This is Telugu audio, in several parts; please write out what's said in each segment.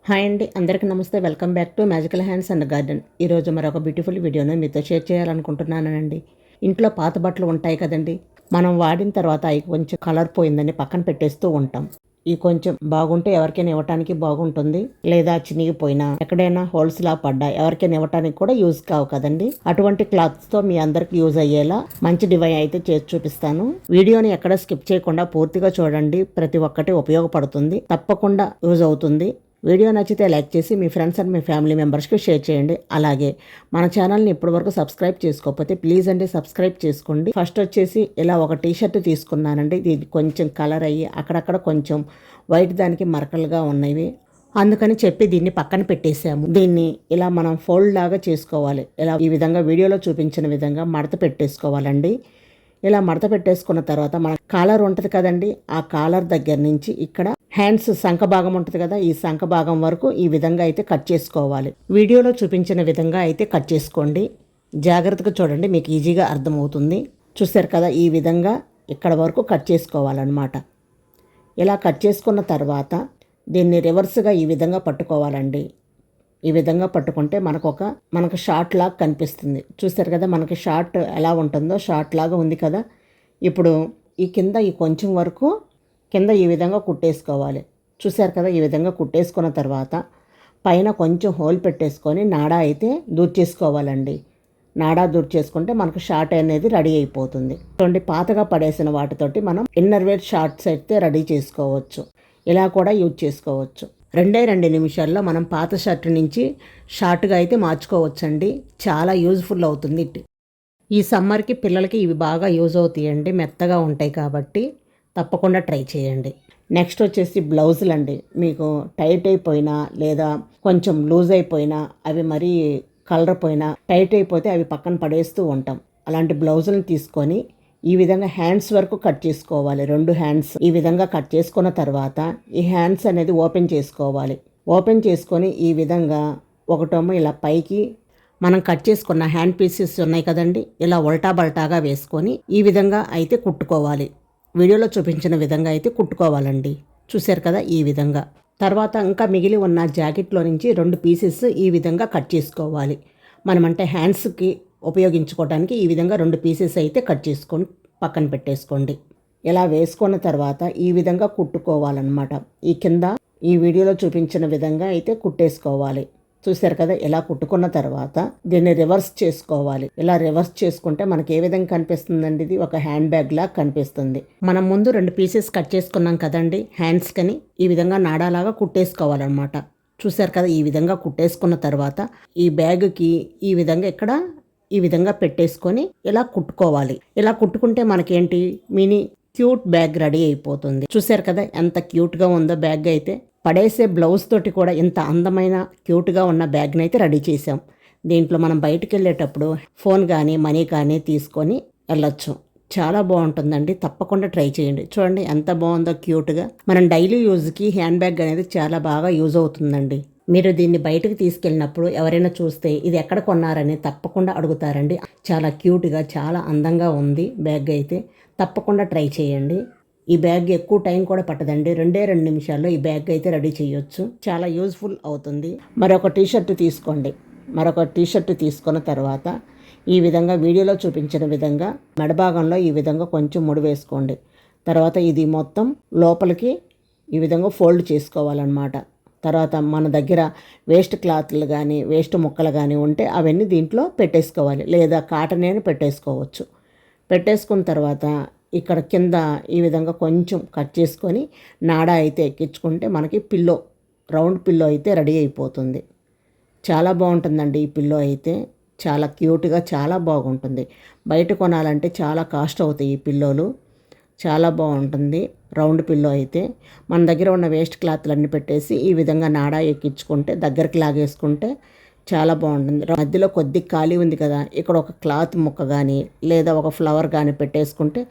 హాయ్ అండి, అందరికీ నమస్తే. Welcome back to magical hands and garden. ఈరోజు మరొక బ్యూటిఫుల్ వీడియోను మీతో షేర్ చేయాలనుకుంటున్నానండి. ఇంట్లో పాత బట్టలు ఉంటాయి కదండి, మనం వాడిన తర్వాత అవి కొంచెం కలర్ పోయిందని పక్కన పెట్టేస్తూ ఉంటాం. ఇవి కొంచెం బాగుంటే ఎవరికైనా ఇవ్వటానికి బాగుంటుంది, లేదా చినిగిపోయినా ఎక్కడైనా హోల్స్లా పడ్డా ఎవరికైనా ఇవ్వటానికి కూడా యూజ్ కావు కదండి. అటువంటి క్లాత్స్తో మీ అందరికి యూజ్ అయ్యేలా మంచి డివైన్ అయితే చేసి చూపిస్తాను. వీడియోని ఎక్కడ స్కిప్ చేయకుండా పూర్తిగా చూడండి. ప్రతి ఒక్కటి ఉపయోగపడుతుంది, తప్పకుండా యూజ్ అవుతుంది. వీడియో నచ్చితే లైక్ చేసి మీ ఫ్రెండ్స్ అండ్ మీ ఫ్యామిలీ మెంబర్స్కి షేర్ చేయండి. అలాగే మన ఛానల్ని ఇప్పటివరకు సబ్స్క్రైబ్ చేసుకోకపోతే ప్లీజ్ అండి సబ్స్క్రైబ్ చేసుకోండి. ఫస్ట్ వచ్చేసి ఇలా ఒక టీషర్ట్ తీసుకున్నానండి. ఇది కొంచెం కలర్ అయ్యి అక్కడక్కడ కొంచెం వైట్ దానికి మరకలుగా ఉన్నవి, అందుకని చెప్పి దీన్ని పక్కన పెట్టేసాము. దీన్ని ఇలా మనం ఫోల్డ్ లాగా చేసుకోవాలి. ఇలా ఈ విధంగా వీడియోలో చూపించిన విధంగా మడత పెట్టేసుకోవాలండి. ఇలా మడత పెట్టేసుకున్న తర్వాత మన కాలర్ ఉంటుంది కదండి, ఆ కాలర్ దగ్గర నుంచి ఇక్కడ హ్యాండ్స్ సంఖ భాగం ఉంటుంది కదా, ఈ సంఖ భాగం వరకు ఈ విధంగా అయితే కట్ చేసుకోవాలి. వీడియోలో చూపించిన విధంగా అయితే కట్ చేసుకోండి. జాగ్రత్తగా చూడండి, మీకు ఈజీగా అర్థమవుతుంది. చూసారు కదా, ఈ విధంగా ఇక్కడ వరకు కట్ చేసుకోవాలన్నమాట. ఇలా కట్ చేసుకున్న తర్వాత దీన్ని రివర్స్గా ఈ విధంగా పట్టుకోవాలండి. ఈ విధంగా పట్టుకుంటే మనకు షార్ట్ లాగా కనిపిస్తుంది. చూస్తారు కదా, మనకి షార్ట్ ఎలా ఉంటుందో షార్ట్ లాగా ఉంది కదా. ఇప్పుడు ఈ కింద ఈ కొంచెం వరకు కింద ఈ విధంగా కుట్టేసుకోవాలి. చూసారు కదా, ఈ విధంగా కుట్టేసుకున్న తర్వాత పైన కొంచెం హోల్ పెట్టేసుకొని నాడా అయితే దూర్చేసుకోవాలండి. నాడా దూర్చేసుకుంటే మనకు షార్ట్ అనేది రెడీ అయిపోతుంది. చూడండి, పాతగా పడేసిన వాటితోటి మనం ఇన్నర్ వేర్ షార్ట్స్ అయితే రెడీ చేసుకోవచ్చు. ఇలా కూడా యూజ్ చేసుకోవచ్చు. 2 నిమిషాల్లో మనం పాత షర్ట్ నుంచి షార్ట్గా అయితే మార్చుకోవచ్చండి. చాలా యూజ్ఫుల్ అవుతుంది. ఈ సమ్మర్కి పిల్లలకి ఇవి బాగా యూజ్ అవుతాయండి, మెత్తగా ఉంటాయి కాబట్టి తప్పకుండా ట్రై చేయండి. నెక్స్ట్ వచ్చేసి బ్లౌజులు అండి. మీకు టైట్ అయిపోయినా లేదా కొంచెం లూజ్ అయిపోయినా, అవి మరీ కలర్ పోయినా, టైట్ అయిపోతే అవి పక్కన పడేస్తూ ఉంటాం. అలాంటి బ్లౌజులను తీసుకొని ఈ విధంగా హ్యాండ్స్ వరకు కట్ చేసుకోవాలి. 2 హ్యాండ్స్ ఈ విధంగా కట్ చేసుకున్న తర్వాత ఈ హ్యాండ్స్ అనేది ఓపెన్ చేసుకోవాలి. ఓపెన్ చేసుకొని ఈ విధంగా ఒకటేమో ఇలా పైకి మనం కట్ చేసుకున్న హ్యాండ్ పీసెస్ ఉన్నాయి కదండి, ఇలా ఉల్టా బల్టాగా వేసుకొని ఈ విధంగా అయితే కుట్టుకోవాలి. వీడియోలో చూపించిన విధంగా అయితే కుట్టుకోవాలండి. చూశారు కదా, ఈ విధంగా. తర్వాత ఇంకా మిగిలి ఉన్న జాకెట్లో నుంచి 2 పీసెస్ ఈ విధంగా కట్ చేసుకోవాలి. మనమంటే హ్యాండ్స్కి ఉపయోగించుకోవడానికి ఈ విధంగా 2 పీసెస్ అయితే కట్ చేసుకొని పక్కన పెట్టేసుకోండి. ఇలా వేసుకున్న తర్వాత ఈ విధంగా కుట్టుకోవాలన్నమాట. ఈ కింద ఈ వీడియోలో చూపించిన విధంగా అయితే కుట్టేసుకోవాలి. చూసారు కదా, ఇలా కుట్టుకున్న తర్వాత దీన్ని రివర్స్ చేసుకోవాలి. ఇలా రివర్స్ చేసుకుంటే మనకి ఏ విధంగా కనిపిస్తుందండి, ఇది ఒక హ్యాండ్ బ్యాగ్ లాగా కనిపిస్తుంది. మనం ముందు 2 పీసెస్ కట్ చేసుకున్నాం కదండి హ్యాండ్స్ కని, ఈ విధంగా నాడాలాగా కుట్టేసుకోవాలన్నమాట. చూసారు కదా, ఈ విధంగా కుట్టేసుకున్న తర్వాత ఈ బ్యాగ్కి ఈ విధంగా ఇక్కడ ఈ విధంగా పెట్టేసుకొని ఇలా కుట్టుకోవాలి. ఇలా కుట్టుకుంటే మనకేంటి మినీ క్యూట్ బ్యాగ్ రెడీ అయిపోతుంది. చూసారు కదా, ఎంత క్యూట్గా ఉందో బ్యాగ్ అయితే. పడేసే బ్లౌజ్ తోటి కూడా ఇంత అందమైన క్యూట్గా ఉన్న బ్యాగ్ని అయితే రెడీ చేసాం. దీంట్లో మనం బయటకు వెళ్ళేటప్పుడు ఫోన్ కానీ మనీ కానీ తీసుకొని వెళ్ళొచ్చు. చాలా బాగుంటుందండి, తప్పకుండా ట్రై చేయండి. చూడండి ఎంత బాగుందో క్యూట్గా. మనం డైలీ యూజ్కి హ్యాండ్ బ్యాగ్ అనేది చాలా బాగా యూజ్ అవుతుందండి. మీరు దీన్ని బయటకు తీసుకెళ్ళినప్పుడు ఎవరైనా చూస్తే ఇది ఎక్కడ కొన్నారని తప్పకుండా అడుగుతారండి. చాలా క్యూట్గా చాలా అందంగా ఉంది బ్యాగ్ అయితే. తప్పకుండా ట్రై చేయండి. ఈ బ్యాగ్ ఎక్కువ టైం కూడా పట్టదండి. 2 నిమిషాల్లో ఈ బ్యాగ్ అయితే రెడీ చేయొచ్చు. చాలా యూజ్ఫుల్ అవుతుంది. మరొక టీషర్ట్ తీసుకోండి. మరొక టీషర్ట్ తీసుకున్న తర్వాత ఈ విధంగా వీడియోలో చూపించిన విధంగా మెడభాగంలో ఈ విధంగా కొంచెం ముడి వేసుకోండి. తర్వాత ఇది మొత్తం లోపలికి ఈ విధంగా ఫోల్డ్ చేసుకోవాలన్నమాట. తర్వాత మన దగ్గర వేస్ట్ క్లాత్లు కానీ వేస్ట్ ముక్కలు కానీ ఉంటే అవన్నీ దీంట్లో పెట్టేసుకోవాలి, లేదా కాటన్ అని పెట్టేసుకోవచ్చు. పెట్టేసుకున్న తర్వాత ఇక్కడ కింద ఈ విధంగా కొంచెం కట్ చేసుకొని నాడా అయితే ఎక్కించుకుంటే మనకి పిల్లో, రౌండ్ పిల్లో అయితే రెడీ అయిపోతుంది. చాలా బాగుంటుందండి ఈ పిల్లో అయితే. చాలా క్యూట్గా చాలా బాగుంటుంది. బయట కొనాలంటే చాలా కాస్ట్ అవుతాయి ఈ పిల్లోలు. చాలా బాగుంటుంది రౌండ్ పిల్లో అయితే. మన దగ్గర ఉన్న వేస్ట్ క్లాత్లన్నీ పెట్టేసి ఈ విధంగా నాడా ఎక్కించుకుంటే దగ్గరికి లాగేసుకుంటే చాలా బాగుంటుంది. మధ్యలో కొద్ది ఖాళీ ఉంది కదా, ఇక్కడ ఒక క్లాత్ ముక్క కానీ లేదా ఒక ఫ్లవర్ కానీ పెట్టేసుకుంటే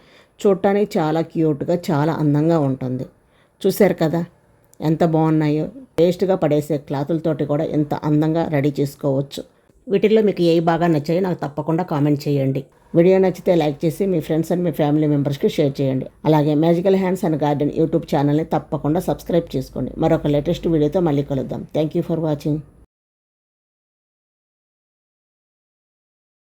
చూడటానికి చాలా క్యూట్గా చాలా అందంగా ఉంటుంది. చూశారు కదా ఎంత బాగున్నాయో. వేస్ట్గా పడేసే క్లాతులతోటి కూడా ఎంత అందంగా రెడీ చేసుకోవచ్చు. వీటిల్లో మీకు ఏ బాగా నచ్చాయో నాకు తప్పకుండా కామెంట్ చేయండి. వీడియో నచ్చితే లైక్ చేసి మీ ఫ్రెండ్స్ అండ్ మీ ఫ్యామిలీ మెంబర్స్కి షేర్ చేయండి. అలాగే magical hands and garden YouTube ఛానల్ని తప్పకుండా సబ్స్క్రైబ్ చేసుకోండి. మరొక లేటెస్ట్ వీడియోతో మళ్ళీ కలుద్దాం. Thank you for watching.